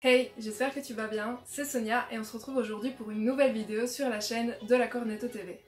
Hey, j'espère que tu vas bien, c'est Sonia et on se retrouve aujourd'hui pour une nouvelle vidéo sur la chaîne de la Cornetto TV.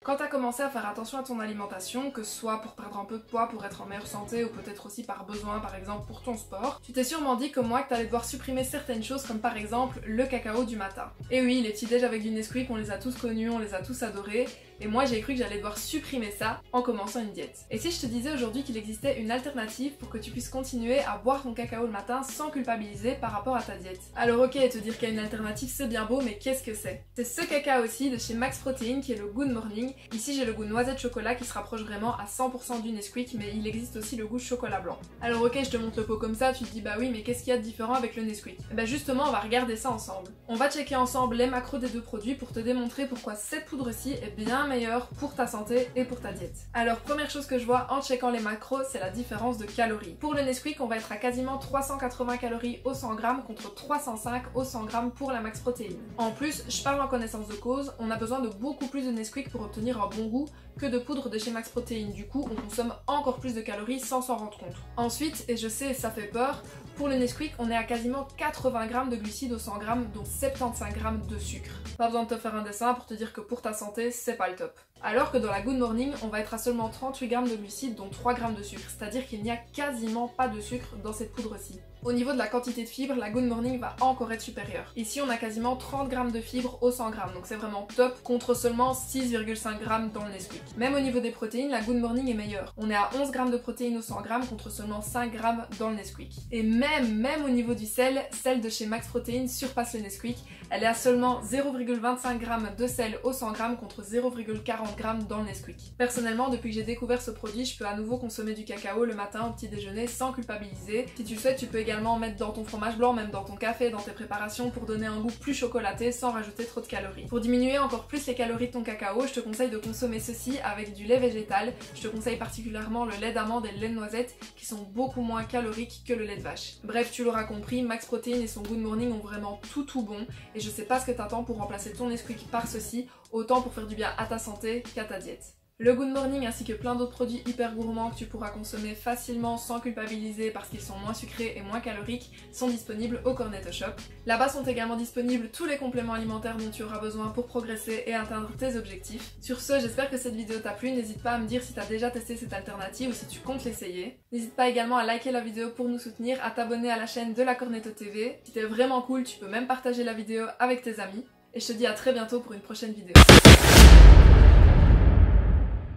Quand tu as commencé à faire attention à ton alimentation, que ce soit pour perdre un peu de poids, pour être en meilleure santé ou peut-être aussi par besoin, par exemple pour ton sport, tu t'es sûrement dit comme moi que tu allais devoir supprimer certaines choses comme par exemple le cacao du matin. Et oui, les petits déj avec du Nesquik, on les a tous connus, on les a tous adorés, et moi j'ai cru que j'allais devoir supprimer ça en commençant une diète. Et si je te disais aujourd'hui qu'il existait une alternative pour que tu puisses continuer à boire ton cacao le matin sans culpabiliser par rapport à ta diète? Alors ok, te dire qu'il y a une alternative c'est bien beau, mais qu'est-ce que c'est? C'est ce cacao aussi de chez Max Protein qui est le Good Morning. Ici j'ai le goût noisette chocolat qui se rapproche vraiment à 100% du Nesquik, mais il existe aussi le goût chocolat blanc. Alors ok, je te montre le pot comme ça, tu te dis bah oui mais qu'est-ce qu'il y a de différent avec le Nesquik? Et bah justement on va regarder ça ensemble. On va checker ensemble les macros des deux produits pour te démontrer pourquoi cette poudre-ci est bien meilleure pour ta santé et pour ta diète. Alors première chose que je vois en checkant les macros, c'est la différence de calories. Pour le Nesquik on va être à quasiment 380 calories au 100 g contre 305 au 100 g pour la Max Protein. En plus, je parle en connaissance de cause, on a besoin de beaucoup plus de Nesquik pour obtenir un bon goût que de poudre de chez Max Protein. Du coup, on consomme encore plus de calories sans s'en rendre compte. Ensuite, et je sais, ça fait peur, pour le Nesquik, on est à quasiment 80 g de glucides au 100 g, dont 75 g de sucre. Pas besoin de te faire un dessin pour te dire que pour ta santé, c'est pas le top. Alors que dans la Good Morning, on va être à seulement 38 g de glucides, dont 3 g de sucre, c'est-à-dire qu'il n'y a quasiment pas de sucre dans cette poudre-ci. Au niveau de la quantité de fibres, la Good Morning va encore être supérieure. Ici, on a quasiment 30 g de fibres au 100 g, donc c'est vraiment top, contre seulement 6,5 g dans le Nesquik. Même au niveau des protéines, la Good Morning est meilleure. On est à 11 g de protéines au 100 g contre seulement 5 g dans le Nesquik. Et même au niveau du sel, celle de chez Max Protein surpasse le Nesquik. Elle est à seulement 0,25 g de sel au 100 g contre 0,40 g dans le Nesquik. Personnellement, depuis que j'ai découvert ce produit, je peux à nouveau consommer du cacao le matin au petit déjeuner sans culpabiliser. Si tu le souhaites, tu peux également mettre dans ton fromage blanc, même dans ton café, dans tes préparations pour donner un goût plus chocolaté sans rajouter trop de calories. Pour diminuer encore plus les calories de ton cacao, je te conseille de consommer ceci avec du lait végétal. Je te conseille particulièrement le lait d'amande et le lait de noisette qui sont beaucoup moins caloriques que le lait de vache. Bref, tu l'auras compris, Max Protein et son Good Morning ont vraiment tout bon et je sais pas ce que t'attends pour remplacer ton Nesquik par ceci, autant pour faire du bien à ta santé qu'à ta diète. Le Good Morning ainsi que plein d'autres produits hyper gourmands que tu pourras consommer facilement sans culpabiliser parce qu'ils sont moins sucrés et moins caloriques sont disponibles au Cornetto Shop. Là-bas sont également disponibles tous les compléments alimentaires dont tu auras besoin pour progresser et atteindre tes objectifs. Sur ce, j'espère que cette vidéo t'a plu, n'hésite pas à me dire si t'as déjà testé cette alternative ou si tu comptes l'essayer. N'hésite pas également à liker la vidéo pour nous soutenir, à t'abonner à la chaîne de la Cornetto TV. Si t'es vraiment cool, tu peux même partager la vidéo avec tes amis. Et je te dis à très bientôt pour une prochaine vidéo.